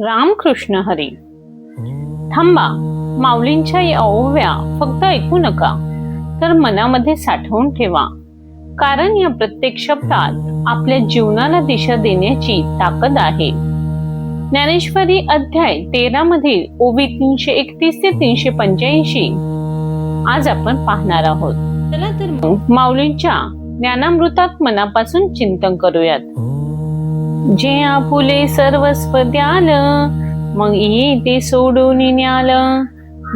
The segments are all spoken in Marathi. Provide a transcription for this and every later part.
रामकृष्ण हरी. थांबा, माऊलींच्या या ओव्या फक्त ऐकू नका, तर मनामध्ये साठवून ठेवा. कारण या प्रत्येक शब्दात आपल्या जीवनाला दिशा देण्याची ताकद आहे. ज्ञानेश्वरी अध्याय 13 मधील ओवी 331 ते 385 आज आपण पाहणार आहोत. चला तर मग माऊलींच्या ज्ञानामृतात मनापासून चिंतन करूयात. जे आपुले सर्वस्व द्याल, मग ते सोडून न्याल.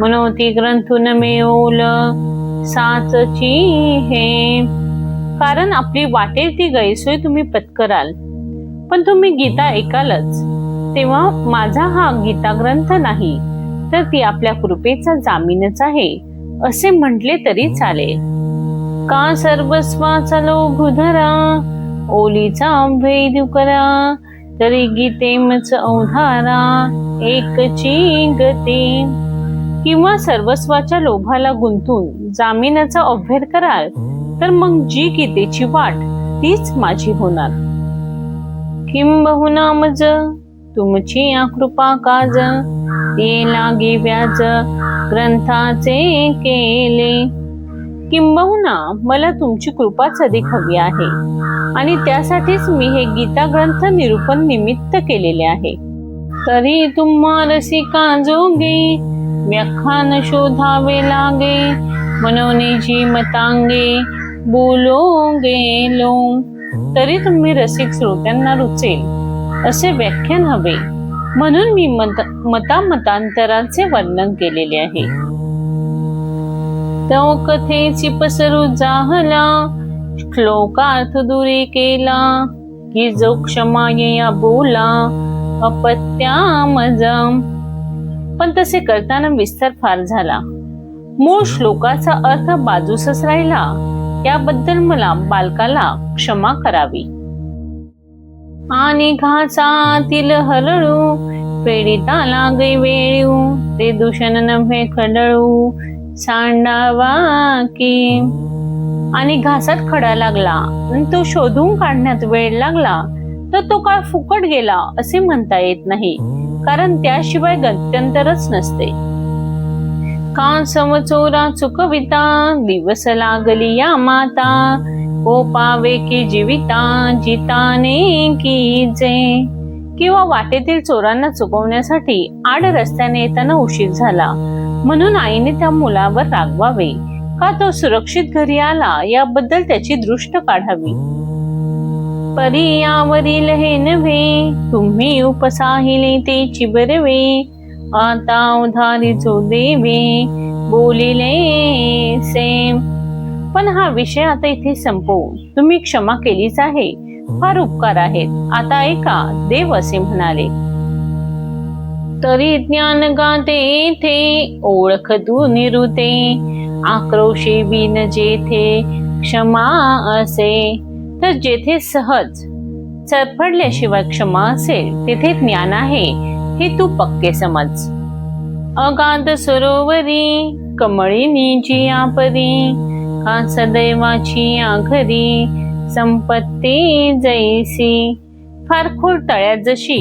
मनोती ग्रंथून मिळवल साचची हे. कारण आपली वाटेल ती गैरसोय तुम्ही पत्कराल, पण तुम्ही गीता ऐकालच, तेव्हा माझा हा गीता ग्रंथ नाही, तर ती आपल्या कृपेचा जामीनच आहे असे म्हटले तरी चालेल. का सर्वस्वाचा लोभ धरा, ओलीचा भेद करा. तरी गीतेमच अवधारा, एकची गती. किंवा सर्वस्वाच्या लोभाला गुंतून जामीनाचा अभ्यास कराल, तर मग जी गीतेची वाट तीच माझी होणार. किंबहुना मज तुमची कृपा काज, ये लागे व्याज ग्रंथाचे केले. किंबहुना मला तुमची कृपाच अधिक हवी आहे, आणि त्यासाठीच मी हे गीता ग्रंथ निरूपण निमित्त केलेले आहे. तरी तुम्हा रसिका जोगे, व्याख्यान शोधावे लागे. मनोनी जी मतांगे, बोलो गेलो. तरी तुम्ही रसिक श्रोत्यांना रुचेल असे व्याख्यान हवे, म्हणून मी मतांतराचे वर्णन केलेले आहे. तो कथेची पसरू जाहला, श्लोकार्थ दुरी केला. की जो क्षमा या बोला, अपत्यामज. पण तसे करताना विस्तार फार झाला. मूळ श्लोकाचा अर्थ बाजूसच राहिला. याबद्दल मला बालकाला क्षमा करावी. आणि घासातील हरळू, पीडिता लागे वेळू. ते दूषण नव्हे खडळू, सांडावा की. आणि घासात खडा लागला आणि तो शोधून काढण्यात वेळ लागला, तर तो काळ फुकट गेला असे म्हणता येत नाही, कारण त्याशिवाय गत्यंतरच नसते. का समचोरा चुकविता, दिवस लागली या माता. ओ पावे की जीविता, जिताने की जे. किंवा वाटेतील चोरांना चुकवण्यासाठी आड रस्त्याने येताना उशीर झाला, म्हणून आईने त्या मुलावर रागवावे. का तो सुरक्षित घरी आला याबद्दल त्याची दृष्ट काढावी. परी यावरील हे नव्हे, तुम्ही उपसाहिले तेची बरवे. आता उधारी जो देवे, बोलिले से. पण हा विषय आता इथे संपवू. तुम्ही क्षमा केलीच आहे, फार उपकार आहेत, आता ऐका, देव असे म्हणाले. तरी ज्ञान गाते येथे, ओळख तू निरुते. आक्रोशी बिन जेथे क्षमा असे. तर जेथे सहज चरफडल्याशिवाय क्षमा असेल, तेथे ज्ञान आहे हे तू पक्के समज. अगाध सरोवरी, कमळीनी जी आपरी. का सदैवाची घरी, संपत्ती जैसी. फार खोल तळ्यात जशी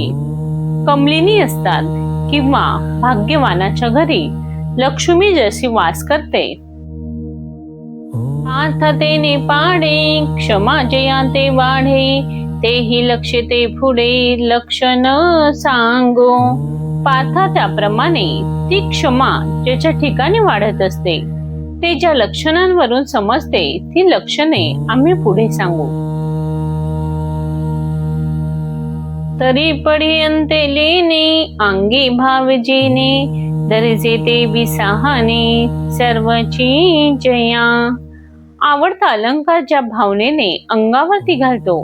कमलिनी असतात, किंवा भाग्यवानाच्या घरी लक्ष्मी जशी वास करते. पार्थतेने पाडे, क्षमा जया ते वाढे. तेही लक्ष ते पुढे, लक्षण सांगो. पार्था त्याप्रमाणे ती क्षमा ज्याच्या ठिकाणी वाढत असते, ते ज्या लक्षणांवरून समजते, ती लक्षणे आम्ही पुढे सांगू. तरी पडी अंते लेने, अंगी भाव जेने. दर्जे ते विसाहाने, सर्वची जया. आवडता अलंकार ज्या भावनेने अंगावरती घालतो,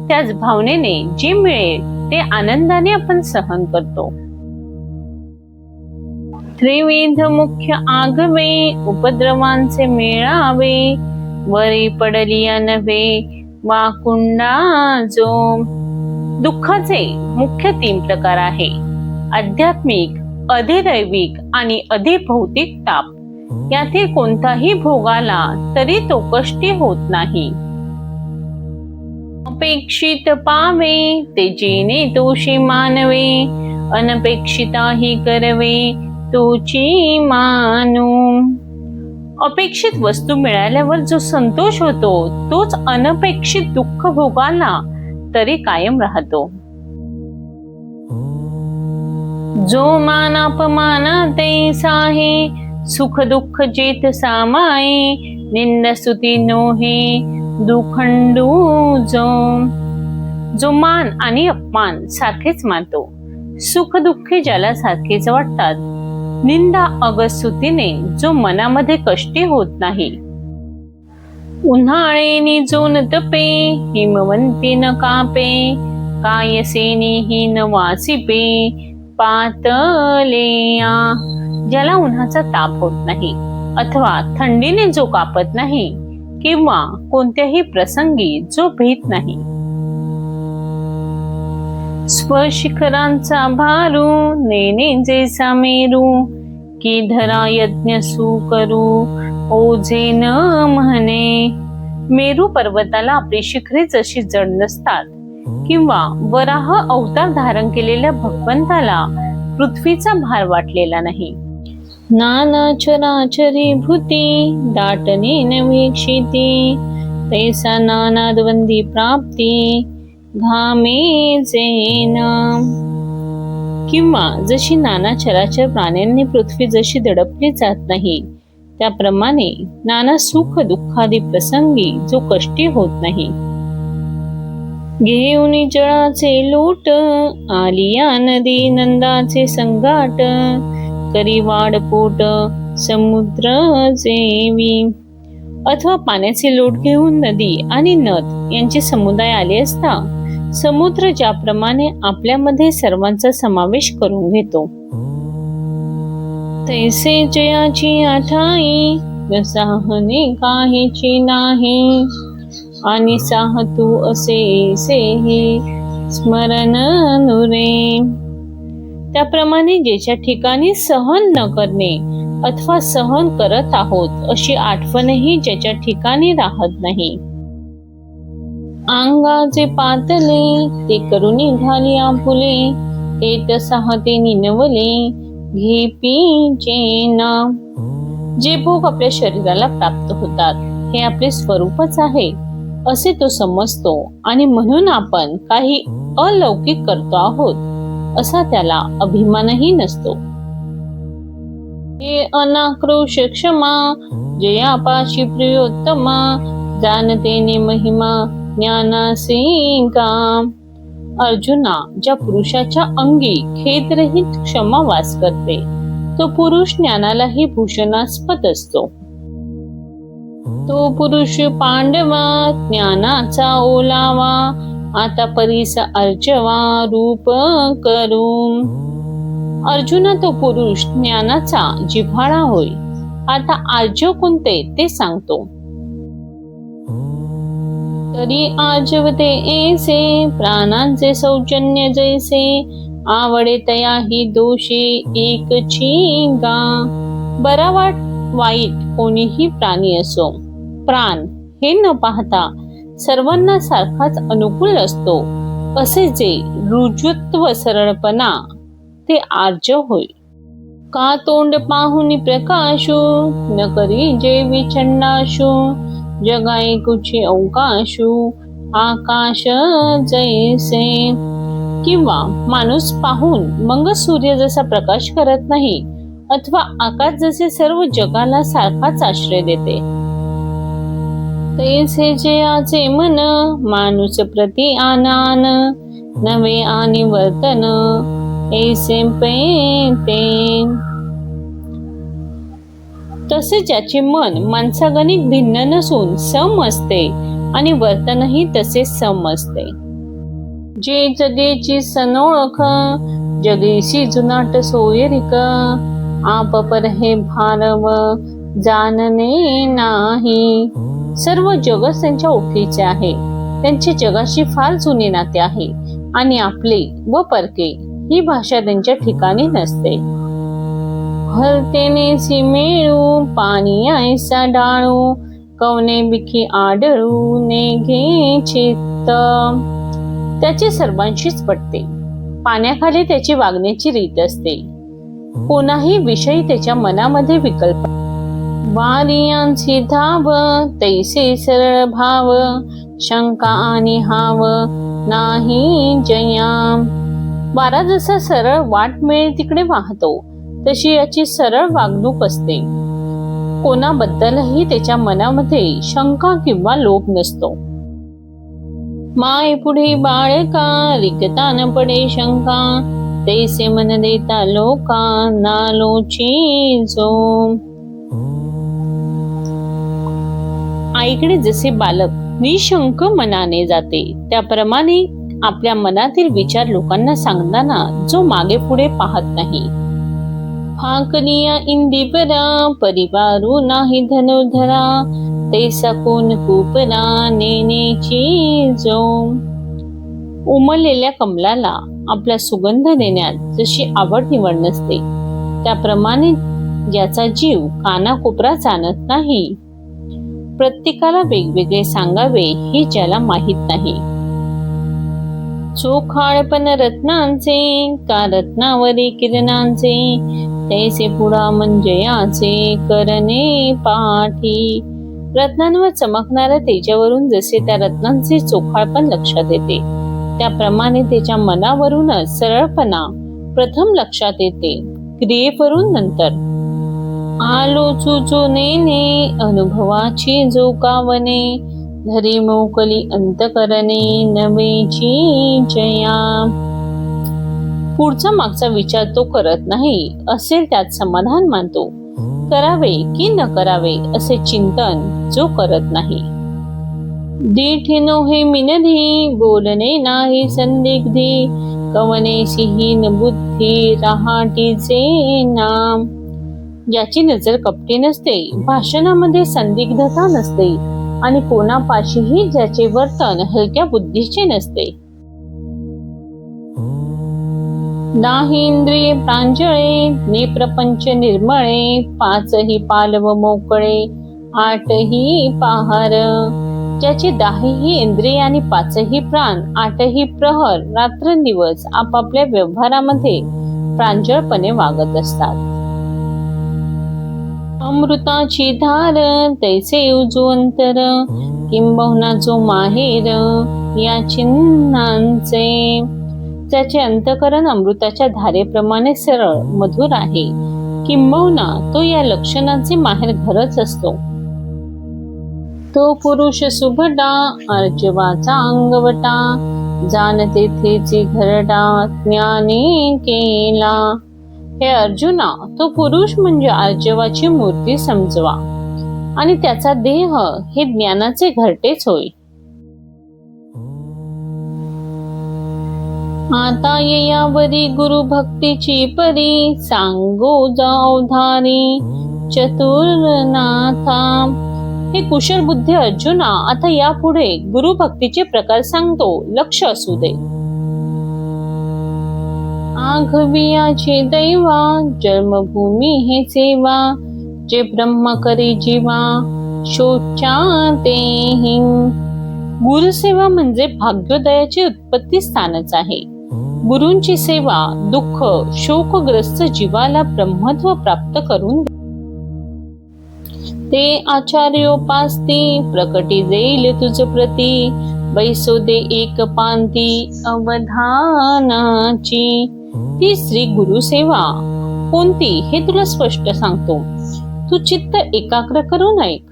त्याच भावनेने जे मिळेल ते आनंदाने आपण सहन करतो. त्रिविध मुख्य आगवे, उपद्रवांचे मेळावे. वरी पडली नव्हे वाकुंडा जो. दुःखाचे मुख्य 3 प्रकार आहे: आध्यात्मिक, अधिदैविक आणि अधिभौतिक ताप. यातील कोणताही भोगाला तरी तो कष्टी होत नाही. अपेक्षित पावे, ते जेणे दोषी मानवे. अनपेक्षिता ही करवे तोची मानू. अपेक्षित वस्तू मिळाल्यावर जो संतोष होतो तोच अनपेक्षित दुःख भोगाला तरी कायम राहतो. जो मान अपमाना तैसा आहे, सुख दुःख जेथ सामाये, निंद स्तुती नोहे दुखंडू जो. जो मान आणि अपमान सारखेच मानतो, सुख दुःखे ज्याला सारखेच वाटतात, निंदा अगस्तुतीने जो मनामध्ये कष्टी होत नाही. उन्हाळेनी जो न तपे, हिमवंती न कापे, कायसेनी ही न वासिपे, पातलेया. ज्याला उन्हाचा ताप होत नाही अथवा थंडीने जो कापत नाही किंवा कोणत्याही प्रसंगी जो भीत नाही. स्वशिखरांचा भारू नेने जैसा मेरू, की धरा यज्ञ सुकरू ओझे न म्हणे. मेरू पर्वताला आपली शिखरे जशी जड नसतात किंवा वराह अवतार धारण केलेल्या भगवंताला पृथ्वीचा भार वाटलेला नाही. नाना चराचरी भूती दाटने न वीक्षिती, तैसा नाना द्वंद्वी प्राप्ती घामे जेना. किंवा जशी नाना चराचर प्राण्यांनी पृथ्वी जशी दडपली जात नाही त्याप्रमाणे नाना सुख दुःखादी प्रसंगी जो कष्टी होत नाही. घेऊन जळाचे लोट आलिया नदी नंदाचे संगाट, करी वाढ पोट समुद्र जेवी. अथवा पाण्याचे लोट घेऊन नदी आणि नद यांचे समुदाय आले असता समुद्र ज्याप्रमाणे आपल्यामध्ये सर्वांचा समावेश करून घेतो, तैसे जयाची आठाई साहने काहीची नाही, आणि साह तू असे सेही स्मरण नुरे. त्याप्रमाणे ज्याच्या ठिकाणी सहन न करणे अथवा सहन करत आहोत अशी आठवणही ज्याच्या ठिकाणी राहत नाही. अंगाचे पातले ते करुणी घाली आपुले, ते तसाहते निनवले घे पीचे ना. जे भोग आपल्या शरीराला प्राप्त होतात हे आपले स्वरूपच आहे असे तो समजतो आणि म्हणून आपण काही अलौकिक करतो आहोत असा त्याला अभिमानही नसतो. हे अनाक्रोश क्षमा जयापाशी प्रियोत्तमा, जाणतेने महिमा ज्ञानासे का. अर्जुना, ज्या पुरुषाच्या अंगी खेदरहित क्षमा वास करते तो पुरुष ज्ञानालाही भूषणास्पद असतो. तो पुरुष पांडवा ज्ञानाचा ओलावा, आता परीस अर्जवा रूप करून. अर्जुना, तो पुरुष ज्ञानाचा जिव्हाळा होय. आता आर्य कोणते ते सांगतो. तरी आजवते ऐसे प्राणांचे सौजन्य जैसे, आवडे तयाही दोषी एकची गा. बरा वाईट कोणीही प्राणी असो, प्राण हे न पाहता सर्वांना सारखाच अनुकूल असतो असे जे रुजुत्व सरळपणा ते आर्य होय. का तोंड पाहुनी प्रकाशू न करी जे विचंडाशू, जगाई कुची अवकाशू आकाश जैसे. किंवा माणूस पाहून मग सूर्य जसा प्रकाश करत नाही अथवा आकाश जसे सर्व जगाला सारखाच आश्रय देते, तैसे जयाचे मन माणूस प्रति आनान, नवे आणि वर्तन ऐसे ते. तसे ज्याचे मन माणसागणिक भिन्न नसून सम असते आणि वर्तनही तसे सम असते. जे जगेची सनोळख जगेशी जुनाट सोयरिक, आप पर हे भारव जाणणे नाही. सर्व जगच त्यांच्या ओळखीचे आहे, त्यांचे जगाशी फार जुने नाते आहे आणि आपले व परके ही भाषा त्यांच्या ठिकाणी नसते. हलतेने सिमेळू पाणी ऐसा डाळू, कवने बिखी आडळू ने घे चित्त. त्याचे सर्वांशीच पटते पाण्याखाली त्याची वागण्याची रीत असते. कोणाही विषयी त्याच्या मनामध्ये विकल्प. वारियांची धाव तैसे सरळ भाव, शंका आणि हाव नाही जया. वारा जसा सरळ वाट मिळेल तिकडे वाहतो, तशी याची सरळ वागणूक असते. कोणाबद्दलही त्याच्या मनामध्ये शंका किंवा लोभ नसतो. माय पुढे बाळका रिक्ता न पडे शंका, तैसे मन देता लोका नालोची जो. आईकडे जसे बालक निशंक मनाने जाते, त्याप्रमाणे आपल्या मनातील विचार लोकांना सांगताना जो मागे पुढे पाहत नाही. फाकलिया इंदिपरा परिवारू नाही धनुर्धरा, तैसा कोण कुपरा नेनेची जो. उमललेल्या कमलाला आपला सुगंध देण्यात जशी आवड निवड नसते, त्याप्रमाणे ज्याचा जीव कानाकोपरा जाणत नाही, प्रत्येकाला वेगवेगळे सांगावे हे ज्याला माहीत नाही. चोखाळपण रत्नांचे का रत्नावरी किरणांचे, तैसे पुढा मंजयाचे करणे पाठी. रत्नांवर चमकणाऱ्या तेजावरून जसे त्या रत्नांचे चोखाळपण लक्षात येते, त्याप्रमाणे त्याच्या मनावरूनच सरळपणा प्रथम लक्षात येते, क्रियेवरून नंतर. आलो चुचो नेने अनुभवाची जो कावने, धरी मोकली अंतकरणे नवेची जया. पुढचा मागचा विचार तो करत नाही, असेल त्यात समाधान मानतो. करावे की न करावे असे चिंतन जो करत नाही. दीठिनो हे मिनधी बोलणे नाही संदिग्धी, कवनेसी हीन बुद्धी रहाटीचे नाम. ज्याची नजर कपटी नसते, भाषणामध्ये संदिग्धता नसते आणि कोणापाशीही ज्याचे वर्तन हलक्या बुद्धीचे नसते. नाही इंद्रिये प्रांजळे ने प्रपंच निर्मळे, पाचही पालव मोकळे आठही पहार. ज्याचे 10ही इंद्रिये आणि 5ही प्राण 8ही प्रहर रात्रंदिवस आपापल्या व्यवहारामध्ये प्रांजळपणे वागत असतात. अमृताची धार तैसे उजो अंतर, किंबहुना जो माहेर या चिन्हांचे. त्याचे अंतकरण अमृताच्या धारेप्रमाणे सरळ मधुर आहे, किंबहुना तो या लक्षणांचे माहेर घरच असतो. तो पुरुष सुभटा अर्जवाचा अंगवटा, जाणते तेचे घरडा ज्ञाने केला. हे अर्जुना, तो पुरुष म्हणजे अर्जवाची मूर्ती समजवा आणि त्याचा देह हे ज्ञानाचे घरटेच होय. आता येयावरी गुरु भक्तीची परी, सांगो अवधारी चतुर्नाथा. हे कुशल बुद्धी अर्जुना, आता यापुढे गुरु भक्तीचे प्रकार सांगतो, लक्ष असू दे. आघवियाचे दैवा जन्मभूमी हे सेवा, जे ब्रह्म करी जीवा शोचातेहि. गुरुसेवा म्हणजे भाग्योदयाचे उत्पत्ती स्थानच आहे. गुरूंची सेवा दुःख शोकग्रस्त जीवाला ब्रह्मत्व प्राप्त करून ते आचार्योपास्ती, प्रकटी देईल तुझ प्रती, बैसो दे एक पांती अवधानाची. ती श्री गुरुसेवा कोणती हे तुला स्पष्ट सांगतो, तू चित्त एकाग्र करून ऐक.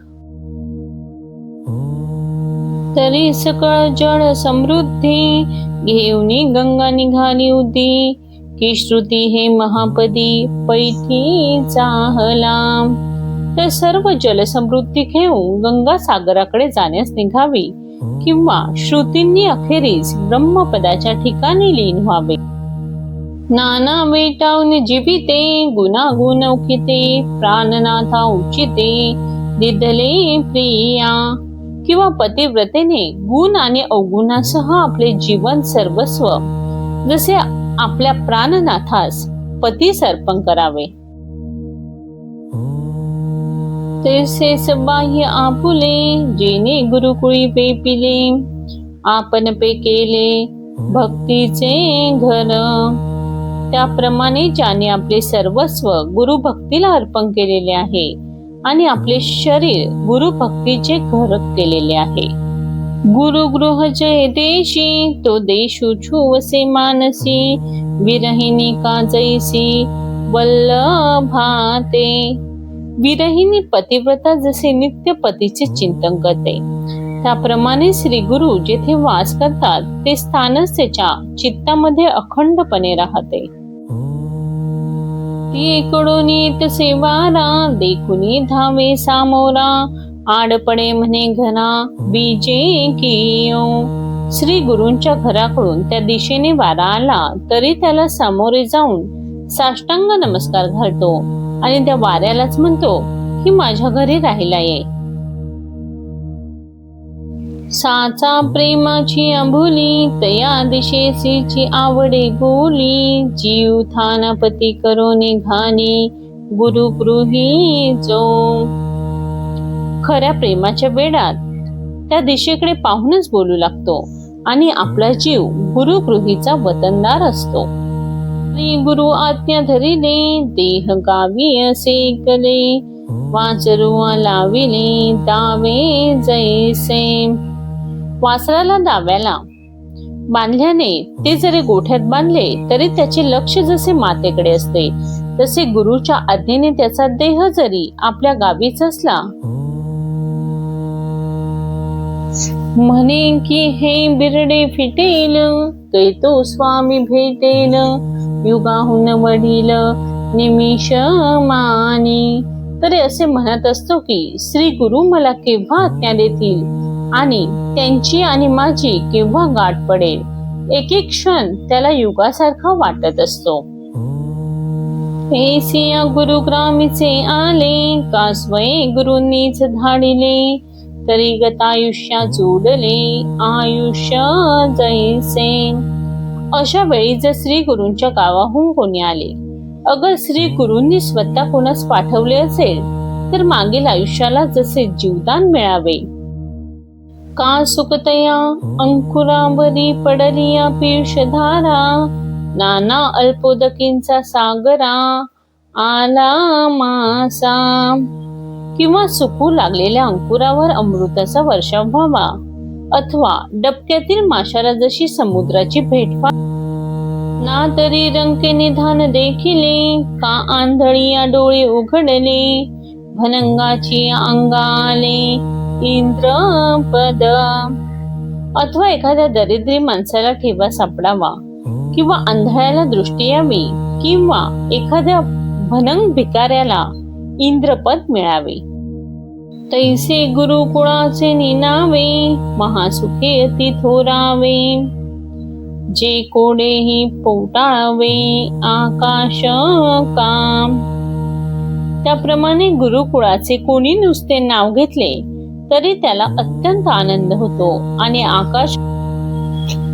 तरी सकळ जळ समृद्धी, घेऊनी गंगा निघाली उदी, की श्रुती हे महापदी पैठी चाहला. तर सर्व जलसमृद्धी घेऊन गंगा सागराकडे जाण्यास निघावी, किंवा श्रुतींनी अखेरीस ब्रह्मपदाच्या ठिकाणी लीन व्हावे. नाना वेटावून जीविते, गुणागुण उखिते, प्राणनाथा उचिते दिदले प्रिया. किंवा पतिव्रतेने गुण आणि अवगुणासह आपले जीवन सर्वस्व जसे आपल्या प्राणनाथास पतीस अर्पण करावे. तैसेच बाह्य आपुले, जेने गुरुकुळी पेपिले, आपण पे केले भक्तीचे घर. त्याप्रमाणे ज्याने आपले सर्वस्व गुरु भक्तीला अर्पण केलेले आहे आणि आपले शरीर गुरु भक्तीचे घर केलेले आहे. गुरु गृह जय देशी, तो देशु छुवसे मानसी. विरहिणी का जैसी वल्लभाते. विरहिणी पतिव्रता जसे नित्य पतीचे चिंतन करते, त्याप्रमाणे श्री गुरु जेथे वास करतात ते स्थानच त्याच्या चित्तामध्ये अखंडपणे राहते. ती येत सेवारा, देखुनी धावे सामोरा. आडपडे म्हणे घरा, बीजे कियो. श्री गुरूंच्या घराकडून त्या दिशेने वारा आला तरी त्याला सामोरे जाऊन साष्टांग नमस्कार घालतो आणि त्या वाऱ्यालाच म्हणतो की माझ्या घरी राहिला ये. साचा प्रेमाची आंबुली, तया दिशेची आवडे गोली. जीव थानापती करो निघानी, गुरु गृही जो. खऱ्या प्रेमाच्या वेळात त्या दिशेकडे पाहूनच बोलू लागतो आणि आपला जीव गुरु गृहीचा वतनदार असतो. गुरु आज्ञा धरिले, देह गावी असे कले. वासरुआ लाविले, दावे जैसे. वासराला दाव्याला बांधल्याने ते जरी गोठ्यात बांधले तरी त्याचे लक्ष जसे मातेकडे असते, तसे गुरुच्या आज्ञेने त्याचा देह जरी आपल्या गावीच असला. म्हणे की हे बिरडे फिटेल, तो स्वामी भेटेल. युगाहून वडील निमिष मानी. तरी असे म्हणत असतो की श्री गुरु मला केव्हा आज्ञा देतील आणि त्यांची आणि माझी केव्हा गाठ पडेल. एक एक क्षण त्याला युगासारखा वाटत असतो. ऐसिया गुरुग्रामीचे आले, का स्वये गुरूंनीच धाडिले. तरी गतायुष्या जोडले, आयुष्य जैसे. अशा वेळी जर श्री गुरूंच्या गावाहून कोणी आले, अगर श्री गुरूंनी स्वतः कोणास पाठवले असेल तर मागील आयुष्याला जसे जीवदान मिळावे. का सुखतया अंकुरावरी पडलिया पीयूषधारा. नाना अल्पोदकींचा सागरा आला मासा. किंवा सुकू लागलेल्या अंकुरावर अमृताचा वर्षाव व्हावा, अथवा डबक्यातील माशाला जशी समुद्राची भेट व्हावी. ना तरी रंके निधान देखिले, का आंधळिया डोळे उघडले. भनंगाची अंगाले इंद्रपद. अथवा एखाद्या दरिद्री माणसाला ठेवा सापडावा, किंवा आंधळ्याला दृष्टी यावी, किंवा एखाद्या भनंग भिकाऱ्याला इंद्रपद मिळावे. तैसे गुरुकुळाचे निनावे, महासुखे अति थोरावे. जे कोडेही पोटाळावे, आकाश काम. त्याप्रमाणे गुरुकुळाचे कोणी नुसते नाव घेतले तरी त्याला अत्यंत आनंद होतो आणि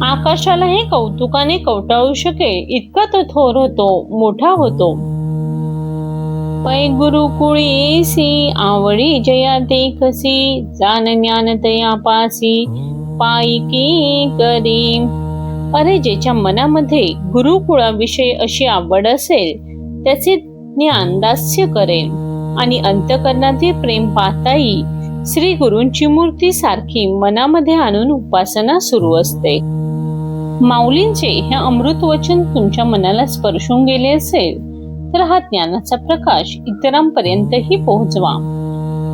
आकाशाला हे कौतुकाने कवटाळू शकेल इतका तो थोर होतो, मोठा होतो. पै गुरुकुळी येसी, आवडी जया देखसी. जान ज्ञान तया पासी, पायकी करी. अरे ज्याच्या मनामध्ये गुरुकुळाविषयी अशी आवड असेल त्याचे ज्ञान दास्य करेल आणि अंतःकरणातील प्रेम पाहताही श्री गुरूंची मूर्ती सारखी मनामध्ये आणून उपासना सुरू असते. माऊलींचे हे अमृत वचन तुमच्या मनाला स्पर्शून गेले असेल तर हा ज्ञानाचा प्रकाश इतरांपर्यंतही पोहोचवा.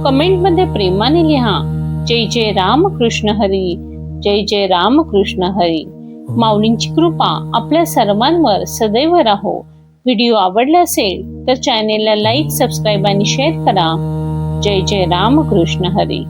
कमेंटमध्ये प्रेमाने लिहा, जय जय रामकृष्ण हरी, जय जय रामकृष्ण हरी. माऊलींची कृपा आपल्या सर्वांवर सदैव राहो. व्हिडिओ आवडला असेल तर चॅनेलला लाईक, सबस्क्राईब आणि शेअर करा. जय जय रामकृष्ण हरी.